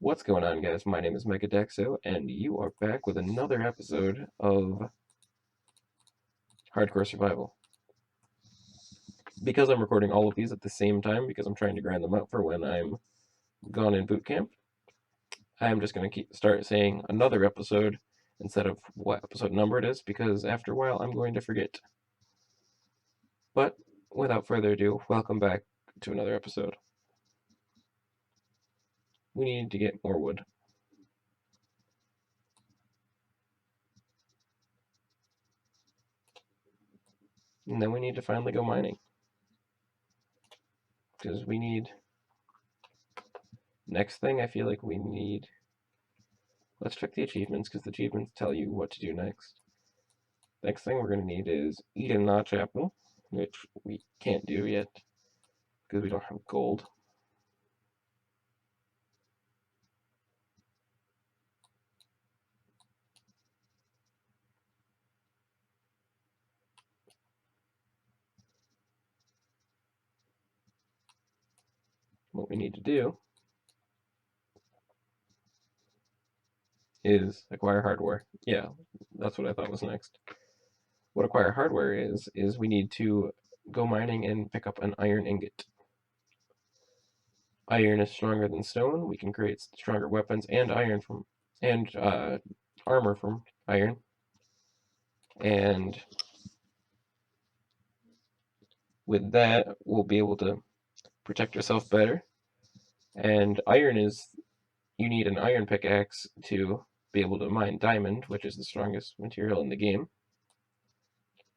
What's going on, guys? My name is MegaDaXo, and you are back with another episode of Hardcore Survival. Because I'm recording all of these at the same time, because I'm trying to grind them out for when I'm gone in boot camp, I'm just going to start saying another episode instead of what episode number it is, because after a while I'm going to forget. But without further ado, welcome back to another episode. We need to get more wood. And then we need to finally go mining. Because we need... Next thing I feel like we need... Let's check the achievements, because the achievements tell you what to do next. Next thing we're going to need is eat a notch apple, which we can't do yet, because we don't have gold. What we need to do is acquire hardware. Yeah, that's what I thought was next. What acquire hardware is we need to go mining and pick up an iron ingot. Iron is stronger than stone. We can create stronger weapons and armor from iron. And with that, we'll be able to protect ourselves better. And iron is, you need an iron pickaxe to be able to mine diamond, which is the strongest material in the game.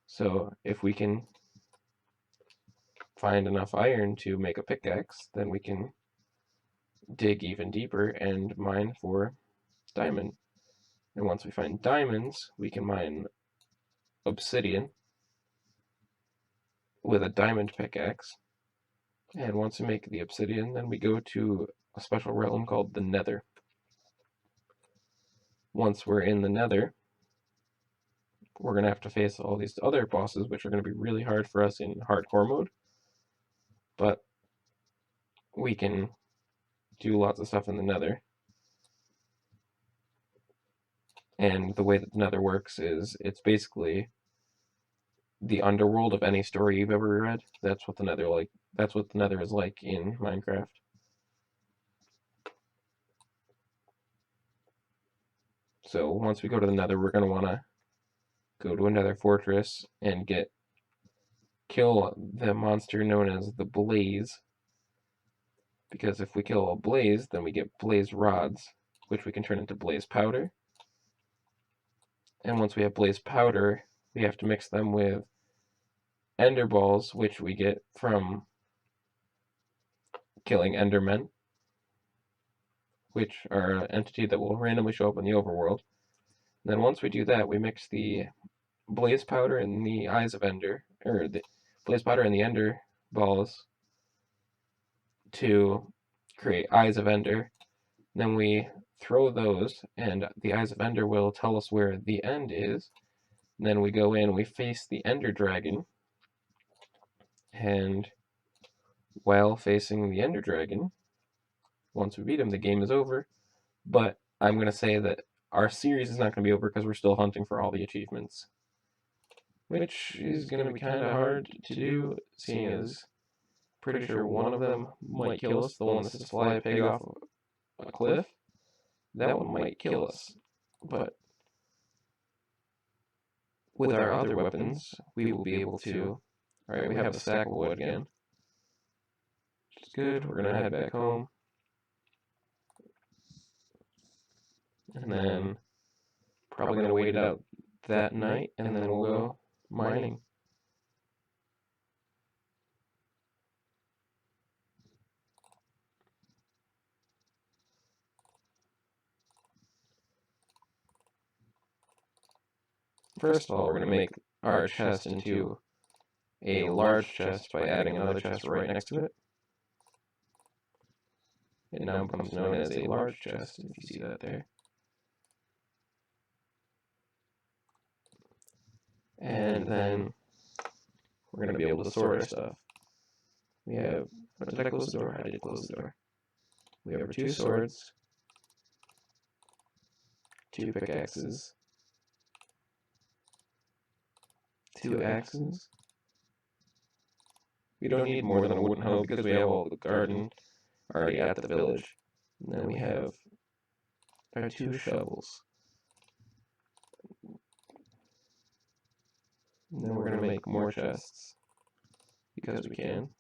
So if we can find enough iron to make a pickaxe, then we can dig even deeper and mine for diamond. And once we find diamonds, we can mine obsidian with a diamond pickaxe. And once we make the obsidian, then we go to a special realm called the Nether. Once we're in the Nether, we're going to have to face all these other bosses, which are going to be really hard for us in hardcore mode. But we can do lots of stuff in the Nether. And the way that the Nether works is it's basically the underworld of any story you've ever read. That's what the Nether is like in Minecraft. So once we go to the Nether, we're going to want to go to another fortress and kill the monster known as the Blaze. Because if we kill a blaze, then we get blaze rods, which we can turn into blaze powder. And once we have blaze powder, we have to mix them with ender balls, which we get from killing endermen, which are an entity that will randomly show up in the overworld. And then once we do that, we mix the blaze powder and the eyes of ender, or the blaze powder and the ender balls to create eyes of ender. Then we throw those, and the eyes of ender will tell us where the end is. And then we go in, we face the ender dragon, and while facing the ender dragon, once we beat him, the game is over. But I'm going to say that our series is not going to be over because we're still hunting for all the achievements, which is going to be kind of hard to do, seeing as pretty sure one of them might kill us, the one that says fly a pig off a cliff. That one might kill us, but with our other weapons, we will be able to... Alright, we have a stack of wood again, which is good. We're going to head back home. And then probably going to wait it out that night, and then we'll go mining. First of all, we're going to make our chest into a large chest by adding another chest right next to it. It now becomes known as a large chest, if you see that there. And then we're going to be able to sort our stuff. We have... Did I close the door? I did close the door. We have our 2 swords. 2 pickaxes, 2 axes. We don't need more than a wooden hoe because we have all the garden already at the village. And then we have our 2 shovels. And then we're going to make more chests because we can.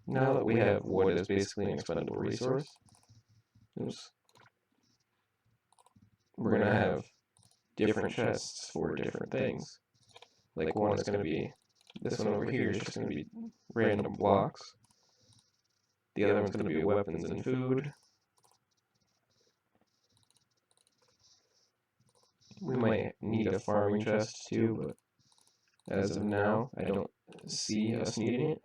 Now that we have wood as basically an expendable resource, we're going to have different chests for different things. Like one is going to be, this one over here is just going to be random blocks. The other one's going to be weapons and food. We might need a farming chest too, but as of now, I don't see us needing it.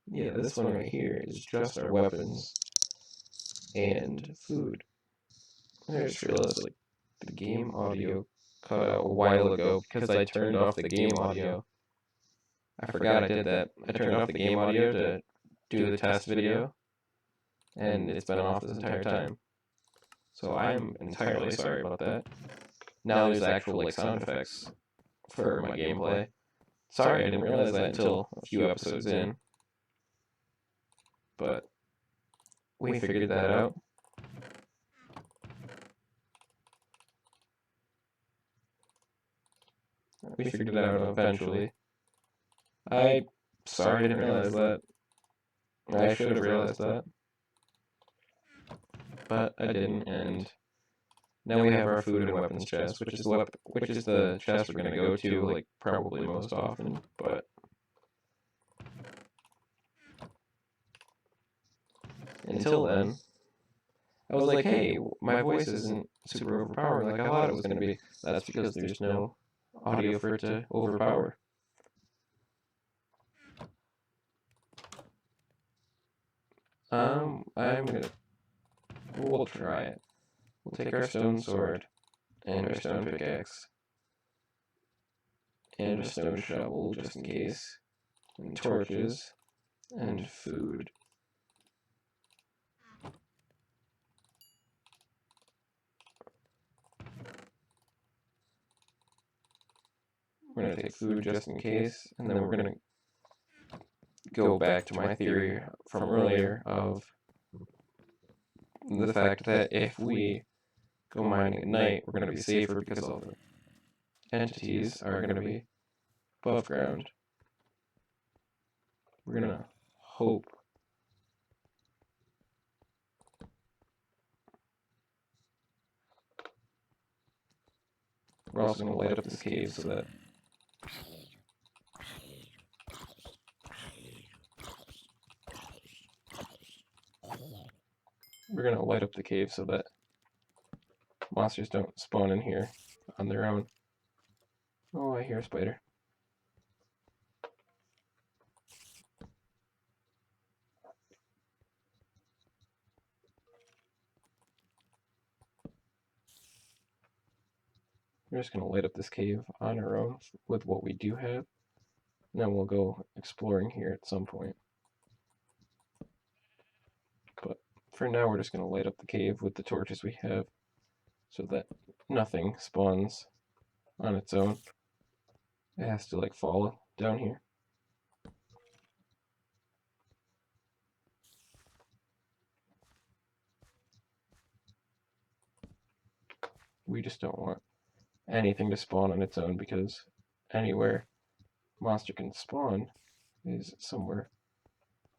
Yeah, this one right here is just our weapons and food. I just realized, like, the game audio cut out a while ago because I turned off the game audio. I forgot I did that. I turned off the game audio to do the test video, and it's been off this entire time. So I'm entirely sorry about that. Now there's actual, like, sound effects for my gameplay. Sorry, I didn't realize that until a few episodes in. But we figured that out. We figured it out eventually. Sorry I didn't realize that. I should have realized that. But I didn't, and now we have our food and weapons chest, which is the chest we're gonna go to, like, probably most often, but until then, I was like, hey, my voice isn't super overpowering like I thought it was gonna be. That's because there's no audio for it to overpower. We'll try it. We'll take our stone sword, and our stone pickaxe, and a stone shovel, just in case, and torches, and food. We're going to take food just in case, and then we're going to go back to my theory from earlier of the fact that if we go mining at night, we're going to be safer because all the entities are going to be above ground. We're going to hope. We're also going to light up this cave so that monsters don't spawn in here on their own. Oh, I hear a spider. We're just going to light up this cave on our own with what we do have. And then we'll go exploring here at some point. But for now, we're just going to light up the cave with the torches we have so that nothing spawns on its own. It has to, like, fall down here. We just don't want anything to spawn on its own because anywhere monster can spawn is somewhere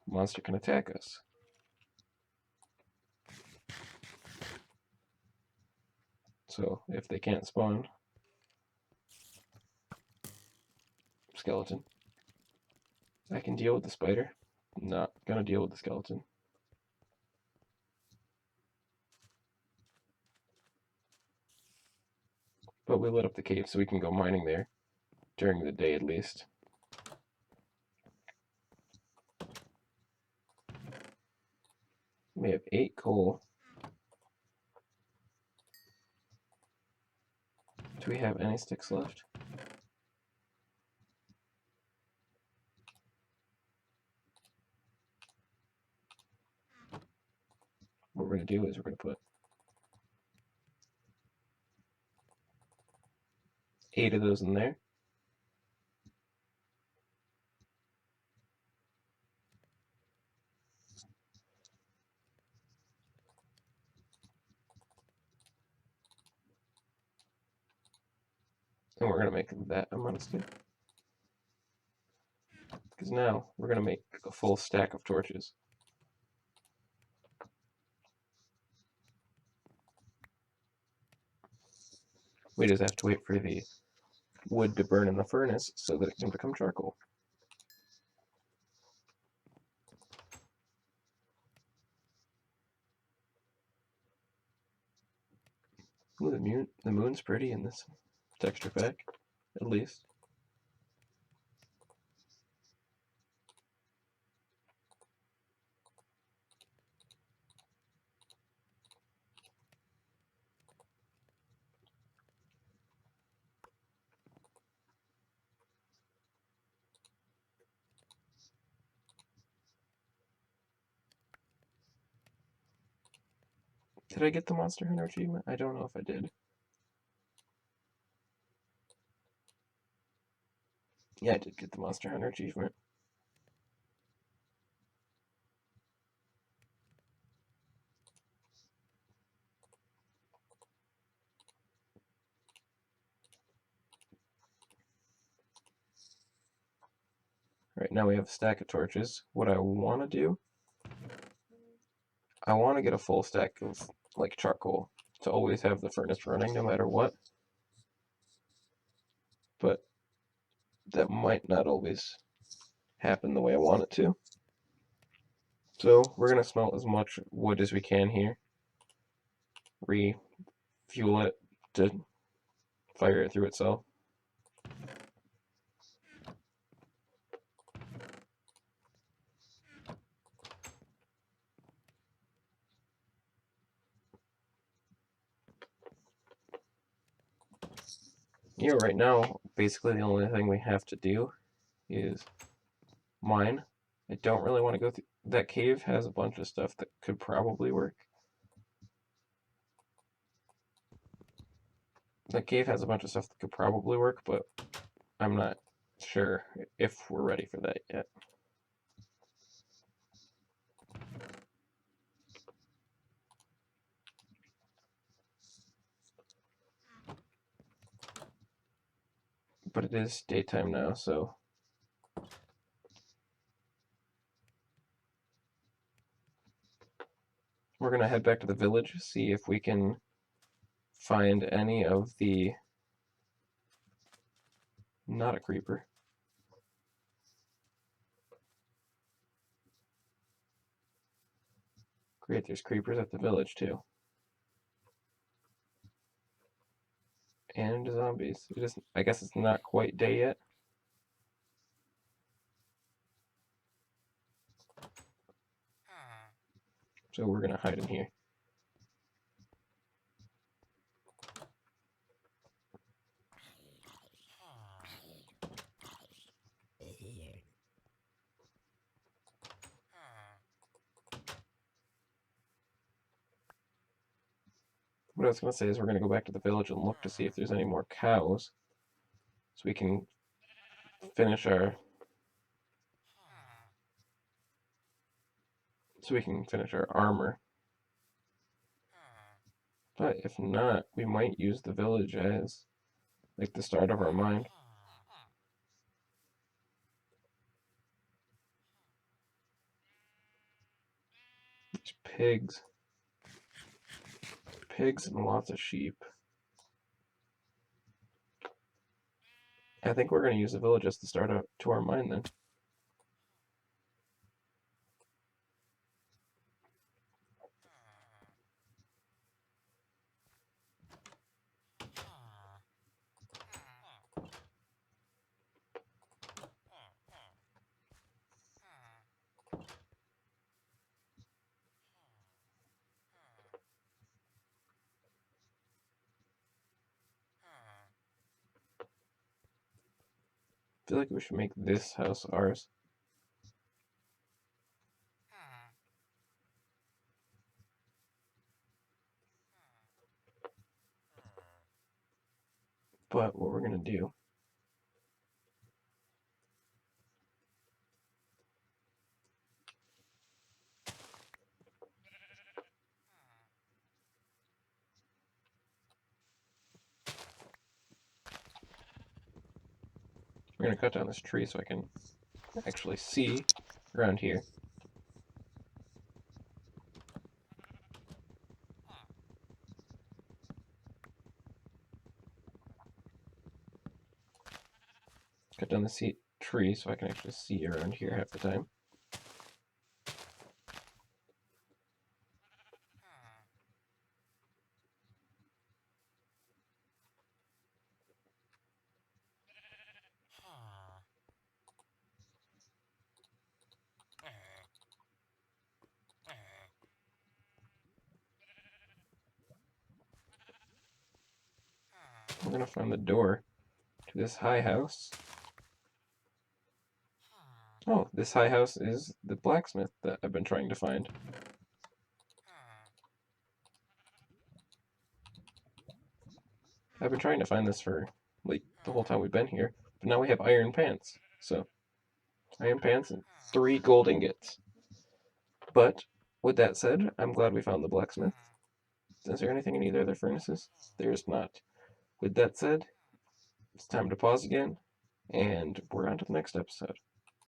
monster can attack us. So if they can't spawn, skeleton. I can deal with the spider. I'm not gonna deal with the skeleton. But we lit up the cave so we can go mining there during the day at least. We have 8 coal. Do we have any sticks left? What we're going to do is we're going to put 8 of those in there. And we're going to make that amount of stick. Because now we're going to make a full stack of torches. We just have to wait for the wood to burn in the furnace so that it can become charcoal. Ooh, the moon's pretty in this texture pack, at least. Did I get the Monster Hunter achievement? I don't know if I did. Yeah, I did get the Monster Hunter achievement. Right, now we have a stack of torches. What I want to do, I want to get a full stack of, like, charcoal to always have the furnace running no matter what. But that might not always happen the way I want it to. So we're going to smelt as much wood as we can here. Refuel it to fire it through itself. Yeah, right now, basically the only thing we have to do is mine. I don't really want to go through. That cave has a bunch of stuff that could probably work. That cave has a bunch of stuff that could probably work, but I'm not sure if we're ready for that yet. But it is daytime now, so we're going to head back to the village, see if we can find any of the... Not a creeper. Great, there's creepers at the village too. And zombies. I guess it's not quite day yet. So we're going to hide in here. What I was going to say is we're going to go back to the village and look to see if there's any more cows, so we can finish our armor. But if not, we might use the village as like the start of our mine. There's pigs. Pigs and lots of sheep. I think we're going to use the village as the start to our mine then. feel like we should make this house ours. But what we're gonna do, we're gonna cut down this tree so I can actually see around here. Cut down the tree so I can actually see around here half the time. We're gonna find the door to this high house. Oh, this high house is the blacksmith that I've been trying to find. I've been trying to find this for like the whole time we've been here, but now we have iron pants. So, iron pants and 3 gold ingots. But with that said, I'm glad we found the blacksmith. Is there anything in either of their furnaces? There's not. With that said, it's time to pause again, and we're on to the next episode.